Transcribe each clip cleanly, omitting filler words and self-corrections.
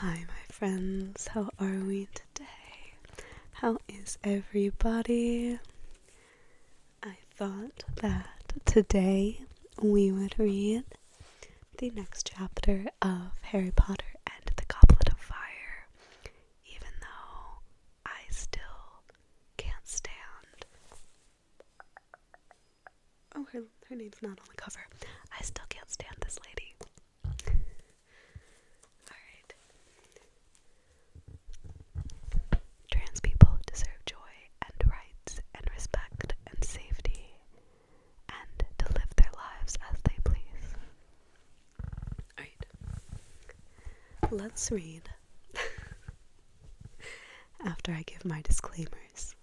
Hi, my friends. How are we today? How is everybody? I thought that today we would read the next chapter of Harry Potter and the Goblet of Fire, even though I still can't stand. Oh, her name's not on the cover. I still can't stand this lady. Alright. Trans people deserve joy and rights and respect and safety and to live their lives as they please. Alright. Let's read after I give my disclaimers.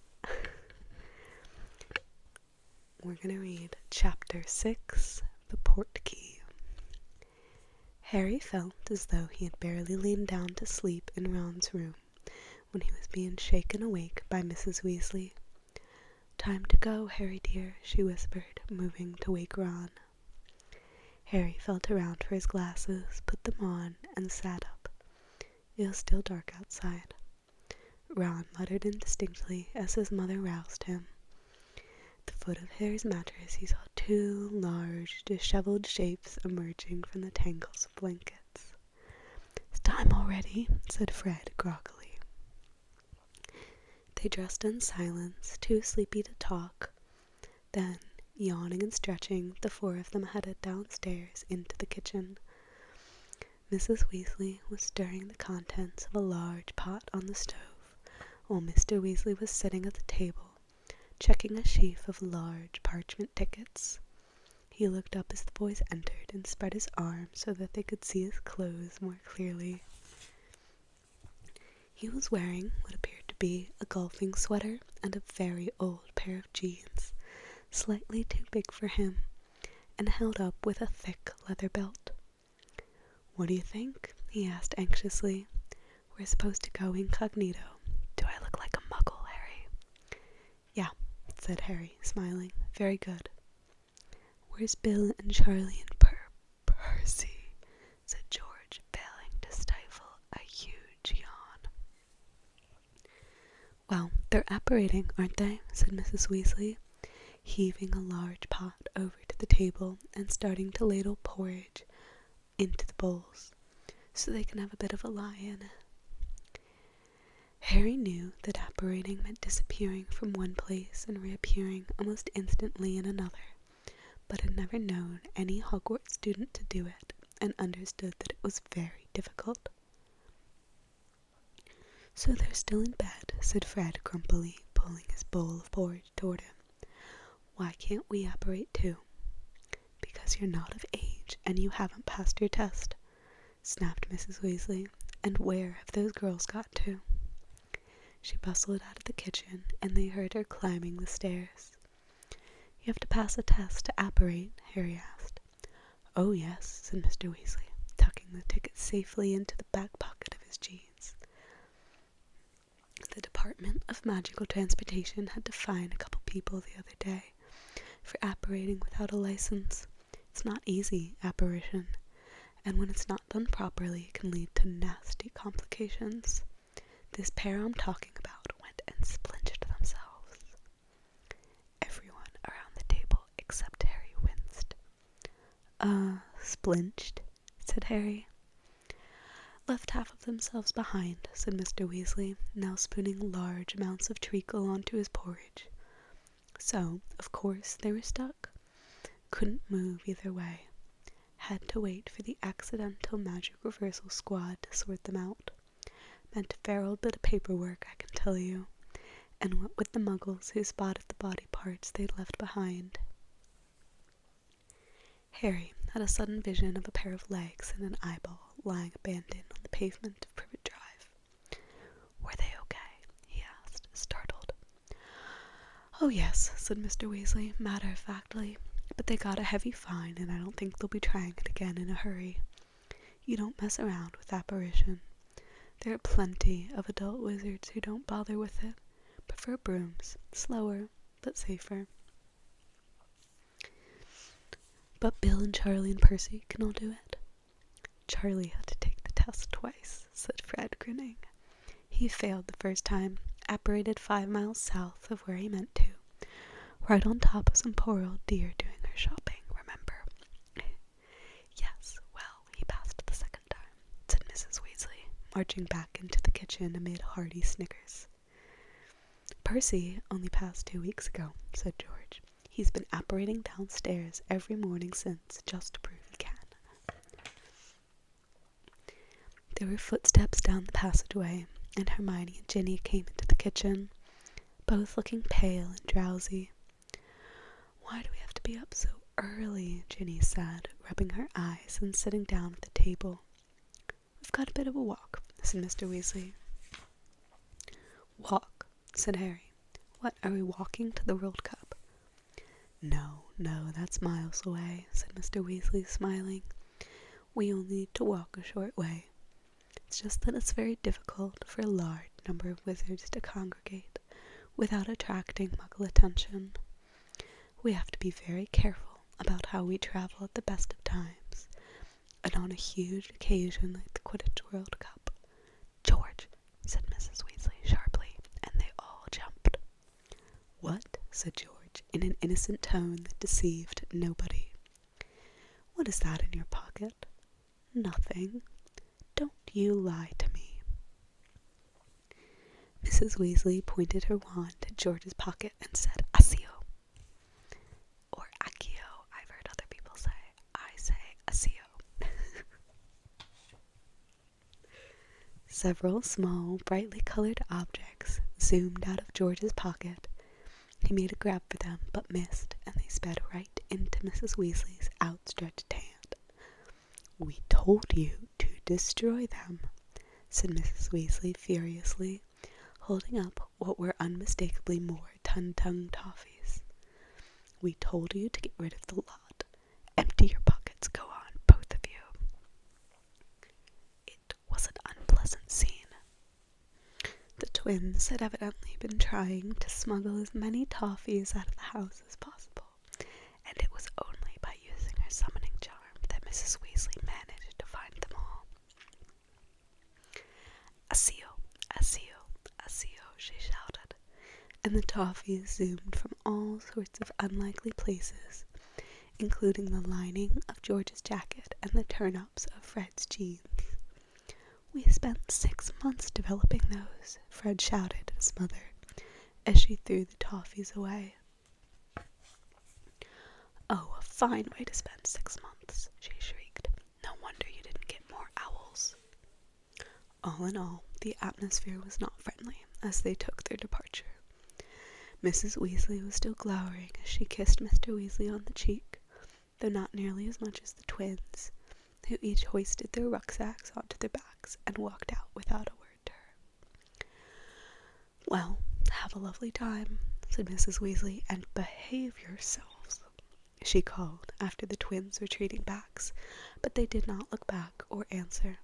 We're gonna read Chapter 6, The Portkey. Harry felt as though he had barely lain down to sleep in Ron's room when he was being shaken awake by Mrs. Weasley. "Time to go, Harry dear," she whispered, moving to wake Ron. Harry felt around for his glasses, put them on, and sat up. It was still dark outside. Ron muttered indistinctly as his mother roused him. At the foot of Harry's mattress he saw two large, disheveled shapes emerging from the tangles of blankets. "It's time already," said Fred groggily. They dressed in silence, too sleepy to talk. Then, yawning and stretching, the four of them headed downstairs into the kitchen. Mrs. Weasley was stirring the contents of a large pot on the stove, while Mr. Weasley was sitting at the table, checking a sheaf of large parchment tickets. He looked up as the boys entered and spread his arms so that they could see his clothes more clearly. He was wearing what appeared to be a golfing sweater and a very old pair of jeans, slightly too big for him, and held up with a thick leather belt. "What do you think?" he asked anxiously. "We're supposed to go incognito. Do I look like a muggle, Harry?" "Yeah," said Harry, smiling. "Very good." "Where's Bill and Charlie and Percy?" said George, failing to stifle a huge yawn. "Well, they're apparating, aren't they?" said Mrs. Weasley, heaving a large pot over to the table and starting to ladle porridge into the bowls, so they can have a bit of a lie-in. Harry knew that apparating meant disappearing from one place and reappearing almost instantly in another, but had never known any Hogwarts student to do it, and understood that it was very difficult. "So they're still in bed," said Fred grumpily, pulling his bowl of porridge toward him. "Why can't we apparate too?" "Because you're not of age, and you haven't passed your test," snapped Mrs. Weasley. "And where have those girls got to?" She bustled out of the kitchen, and they heard her climbing the stairs. "You have to pass a test to apparate?" Harry asked. "Oh yes," said Mr. Weasley, tucking the ticket safely into the back pocket of his jeans. "The Department of Magical Transportation had to fine a couple people the other day for apparating without a license. It's not easy, apparition, and when it's not done properly it can lead to nasty complications. This pair I'm talking about went and splinched themselves." Everyone around the table except Harry winced. Splinched?" said Harry. "Left half of themselves behind," said Mr. Weasley, now spooning large amounts of treacle onto his porridge. "So, of course, they were stuck. Couldn't move either way. Had to wait for the accidental magic reversal squad to sort them out. Meant a fair old bit of paperwork, I can tell you. And what with the muggles who spotted the body parts they'd left behind." Harry had a sudden vision of a pair of legs and an eyeball lying abandoned on the pavement of Privet Drive. "Were they okay?" he asked, startled. "Oh yes," said Mr. Weasley, matter-of-factly, "but they got a heavy fine, and I don't think they'll be trying it again in a hurry. You don't mess around with apparition. There are plenty of adult wizards who don't bother with it. Prefer brooms. Slower, but safer." "But Bill and Charlie and Percy can all do it?" "Charlie had to take the test pass twice, said Fred, grinning. He failed the first time, apparated 5 miles south of where he meant to, right on top of some poor old deer doing her shopping, remember? Yes, well, he passed the second time, said Mrs. Weasley, marching back into the kitchen amid hearty snickers. Percy only passed 2 weeks ago, said George. He's been apparating downstairs every morning since, just to prove he can. There were footsteps down the passageway, and Hermione and Ginny came into the kitchen, both looking pale and drowsy. Why do we have to be up so early? Ginny said, rubbing her eyes and sitting down at the table. We've got a bit of a walk, said Mr. Weasley. Walk, said Harry. What, are we walking to the World Cup? No, that's miles away, said Mr. Weasley, smiling. We only need to walk a short way. It's just that it's very difficult for a large number of wizards to congregate without attracting Muggle attention. We have to be very careful about how we travel at the best of times, and on a huge occasion like the Quidditch World Cup. George, said Mrs. Weasley sharply, and they all jumped. What? Said George, in an innocent tone that deceived nobody. What is that in your pocket? Nothing. Don't you lie to me. Mrs. Weasley pointed her wand at George's pocket and said, Accio. Or Accio, I've heard other people say. I say Accio. Several small, brightly colored objects zoomed out of George's pocket. He made a grab for them, but missed, and they sped right into Mrs. Weasley's outstretched hand. We told you to destroy them, said Mrs. Weasley furiously, holding up what were unmistakably more Tum-Tum toffees. We told you to get rid of the lot. Empty your pockets, go on, both of you. It was an unpleasant scene. The twins had evidently been trying to smuggle as many toffees out of the house as possible, and it was only by using her summoning charm that Mrs. Weasley managed to find them all. Accio, Accio, Accio, she shouted, and the toffees zoomed from all sorts of unlikely places, including the lining of George's jacket and the turn-ups of Fred's jeans. We spent 6 months developing those, Fred shouted at his mother, as she threw the toffees away. Oh, a fine way to spend 6 months, she shrieked. No wonder you didn't get more owls. All in all, the atmosphere was not friendly as they took their departure. Mrs. Weasley was still glowering as she kissed Mr. Weasley on the cheek, though not nearly as much as the twins, who each hoisted their rucksacks onto their backs and walked out without a word to her. Well, have a lovely time, said Mrs. Weasley, and behave yourselves, she called after the twins' retreating backs, but they did not look back or answer.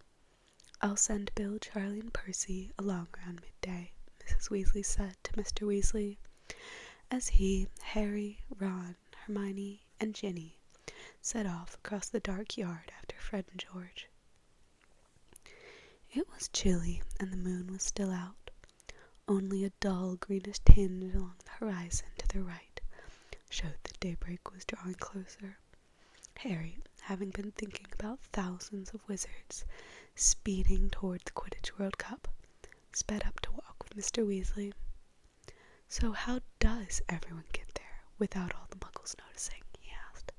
I'll send Bill, Charlie, and Percy along around midday, Mrs. Weasley said to Mr. Weasley, as he, Harry, Ron, Hermione, and Ginny set off across the dark yard after Fred and George. It was chilly, and the moon was still out. Only a dull greenish tinge along the horizon to their right showed that daybreak was drawing closer. Harry, having been thinking about thousands of wizards speeding toward the Quidditch World Cup, sped up to walk with Mr. Weasley. So how does everyone get there without all the Muggles noticing? He asked.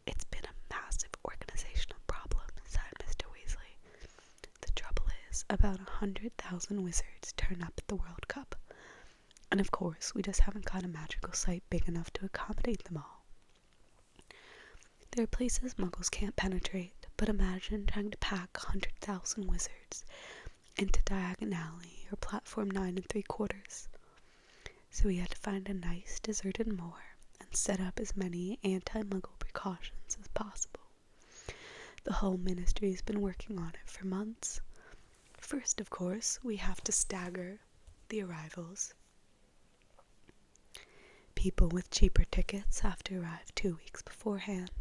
It's been a massive organizational problem, sighed Mr. Weasley. The trouble is, about 100,000 wizards turn up at the World Cup, and of course we just haven't got a magical site big enough to accommodate them all. There are places Muggles can't penetrate, but imagine trying to pack 100,000 wizards into Diagon Alley or Platform 9 3/4. So we had to find a nice deserted moor and set up as many anti-Muggle precautions as possible. The whole ministry's been working on it for months. First, of course, we have to stagger the arrivals. People with cheaper tickets have to arrive 2 weeks beforehand.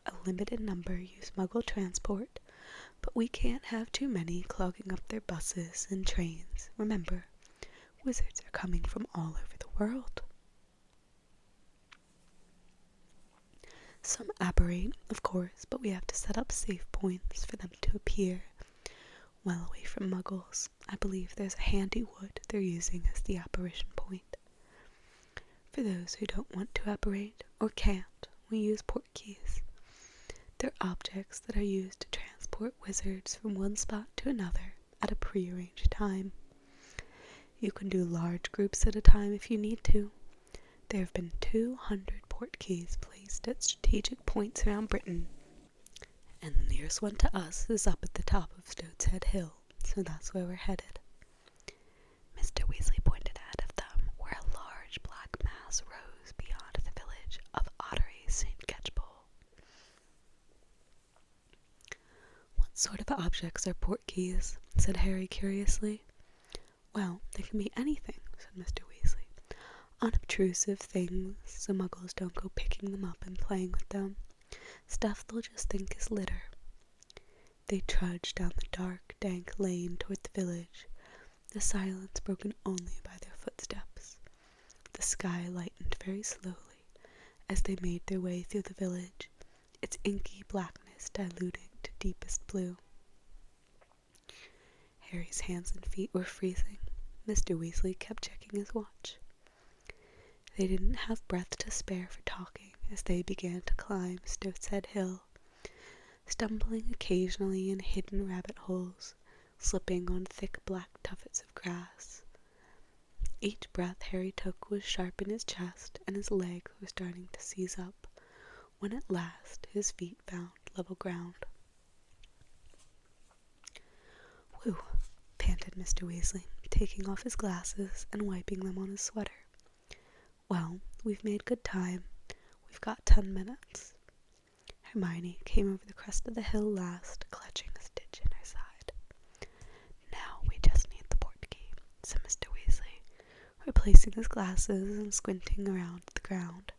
A limited number use Muggle transport, But we can't have too many clogging up their buses and trains. Remember, wizards are coming from all over the world. Some apparate, of course, but we have to set up safe points for them to appear well away from muggles. I believe there's a handy wood they're using as the apparition point. For those who don't want to apparate or can't, we use portkeys. They're objects that are used to transport wizards from one spot to another at a prearranged time. You can do large groups at a time if you need to. There have been 200 portkeys placed at strategic points around Britain, and the nearest one to us is up at the top of Stoat's Hill, so that's where we're headed. Mr. Weasley pointed ahead of them, where a large black mass rose beyond the village of Ottery St. Catchpole. What sort of objects are portkeys? Said Harry curiously. Well, they can be anything, said Mr. Weasley. Unobtrusive things, so muggles don't go picking them up and playing with them. Stuff they'll just think is litter. They trudged down the dark, dank lane toward the village, the silence broken only by their footsteps. The sky lightened very slowly as they made their way through the village, its inky blackness diluting to deepest blue. Harry's hands and feet were freezing. Mr. Weasley kept checking his watch. They didn't have breath to spare for talking as they began to climb Stoat's Hill, stumbling occasionally in hidden rabbit holes, slipping on thick black tuffets of grass. Each breath Harry took was sharp in his chest, and his legs were starting to seize up, when at last his feet found level ground. "Whew," panted Mr. Weasley, taking off his glasses and wiping them on his sweater. "Well, we've made good time. We've got 10 minutes. Hermione came over the crest of the hill last, clutching a stitch in her side. "Now we just need the portkey," said Mr. Weasley, replacing his glasses and squinting around at the ground.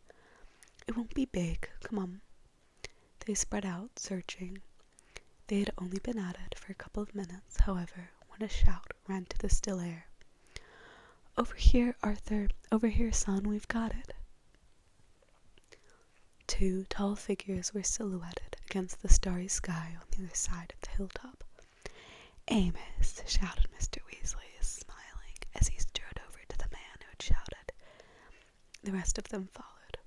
"It won't be big. Come on." They spread out, searching. They had only been at it for a couple of minutes, however, when a shout ran to the still air. "Over here, Arthur! Over here, son, we've got it!" Two tall figures were silhouetted against the starry sky on the other side of the hilltop. "Amos!" shouted Mr. Weasley, smiling, as he strode over to the man who had shouted. The rest of them followed.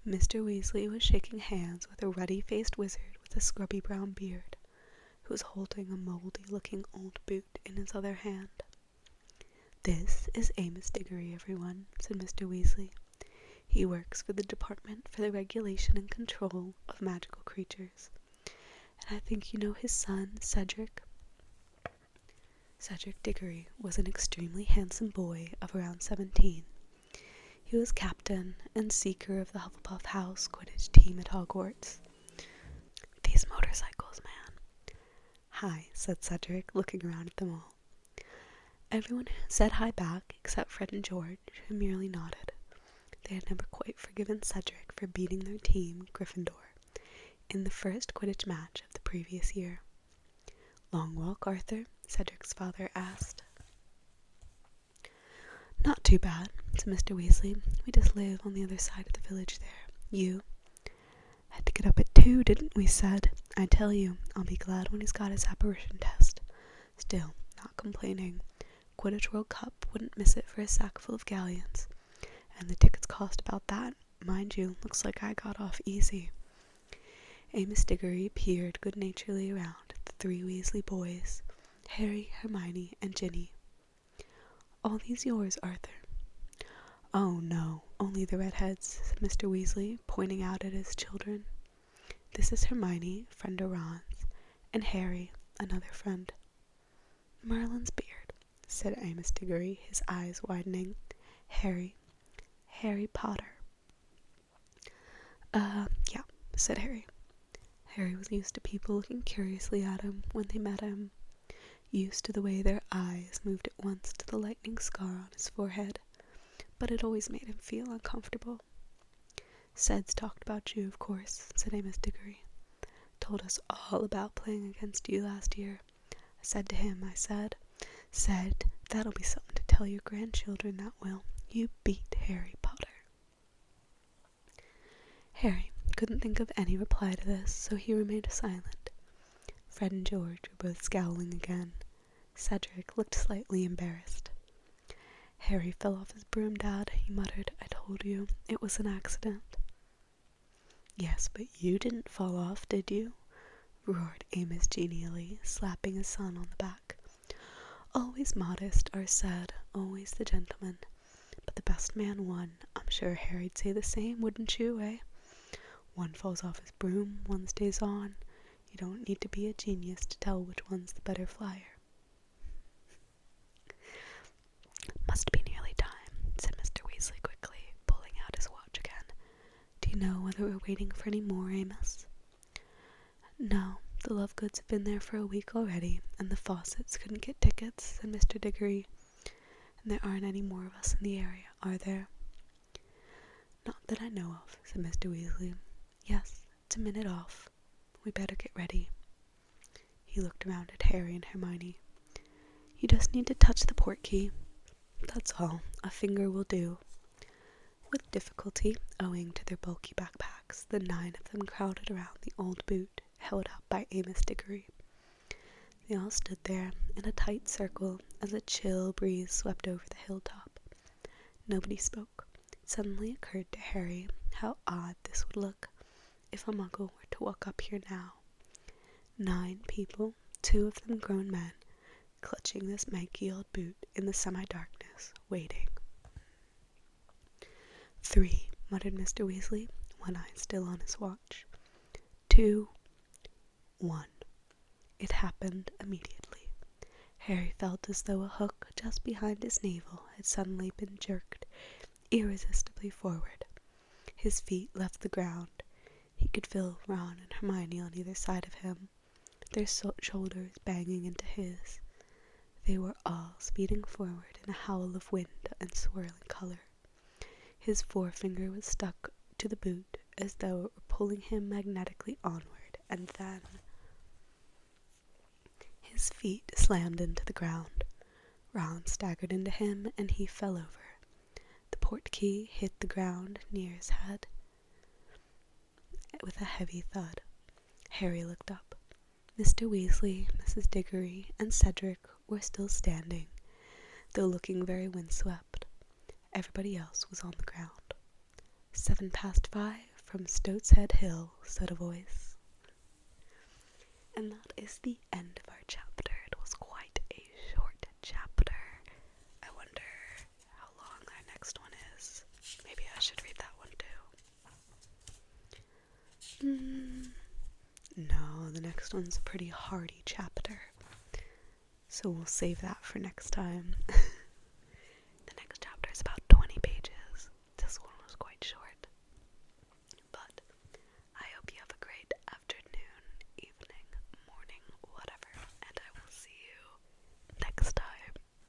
Mr. Weasley was shaking hands with a ruddy-faced wizard with a scrubby brown beard, who was holding a moldy-looking old boot in his other hand. "This is Amos Diggory, everyone," said Mr. Weasley. "He works for the Department for the Regulation and Control of Magical Creatures. And I think you know his son, Cedric." Cedric Diggory was an extremely handsome boy of around 17. He was captain and seeker of the Hufflepuff House Quidditch team at Hogwarts. "These motorcycles, man." "Hi," said Cedric, looking around at them all. Everyone said hi back except Fred and George, who merely nodded. They had never quite forgiven Cedric for beating their team, Gryffindor, in the first Quidditch match of the previous year. "Long walk, Arthur?" Cedric's father asked. "Not too bad," said Mr. Weasley. "We just live on the other side of the village there. You?" "Had to get up at 2, didn't we, Ced? I tell you, I'll be glad when he's got his apparition test. Still, not complaining. Quidditch World Cup wouldn't miss it for a sack full of galleons. And the tickets cost about that. Mind you, looks like I got off easy." Amos Diggory peered good-naturedly around at the 3 Weasley boys, Harry, Hermione, and Ginny. "All these yours, Arthur?" "Oh, no, only the redheads," said Mr. Weasley, pointing out at his children. "This is Hermione, friend of Ron's, and Harry, another friend." "Merlin's beard," said Amos Diggory, his eyes widening. Harry Potter." Yeah," said Harry. Harry was used to people looking curiously at him when they met him, used to the way their eyes moved at once to the lightning scar on his forehead, but it always made him feel uncomfortable. "Ced's talked about you, of course," said Amos Diggory. told us all about playing against you last year. I said to him, said, that'll be something to tell your grandchildren, that will. You beat Harry Potter. Harry couldn't think of any reply to this, so he remained silent. Fred and George were both scowling again. Cedric looked slightly embarrassed. Harry fell off his broom, Dad, he muttered. I told you, it was an accident. Yes, but you didn't fall off, did you? Roared Amos genially, slapping his son on the back. Always modest, are said, always the gentleman. But the best man won. I'm sure Harry'd say the same, wouldn't you, eh? One falls off his broom, one stays on. You don't need to be a genius to tell which one's the better flyer. Must be nearly time, said Mr. Weasley quickly, pulling out his watch again. Do you know whether we're waiting for any more, Amos? No, the Lovegoods have been there for a week already, and the Fawcett's couldn't get tickets, said Mr. Diggory. And there aren't any more of us in the area, are there? Not that I know of, said Mr. Weasley. Yes, it's a minute off. We better get ready. He looked around at Harry and Hermione. You just need to touch the Portkey. That's all. A finger will do. With difficulty, owing to their bulky backpacks, the 9 of them crowded around the old boot held up by Amos Diggory. They all stood there in a tight circle as a chill breeze swept over the hilltop. Nobody spoke. It suddenly occurred to Harry how odd this would look if a Muggle were to walk up here now. 9 people, 2 of them grown men, clutching this manky old boot in the semi-darkness, waiting. 3, muttered Mr. Weasley, one eye still on his watch. 2, 1. It happened immediately. Harry felt as though a hook just behind his navel had suddenly been jerked irresistibly forward. His feet left the ground. He could feel Ron and Hermione on either side of him, their shoulders banging into his. They were all speeding forward in a howl of wind and swirling color. His forefinger was stuck to the boot as though it were pulling him magnetically onward, and then his feet slammed into the ground. Ron staggered into him, and he fell over. The Portkey hit the ground near his head with a heavy thud. Harry looked up. Mr. Weasley, Mrs. Diggory, and Cedric were still standing, though looking very windswept. Everybody else was on the ground. 5:07 from Stoat's Head Hill, said a voice. And that is the end of our chapter. It was quite a short chapter. I wonder how long our next one is. Maybe I should read that one too. No, the next one's a pretty hearty chapter. So we'll save that for next time.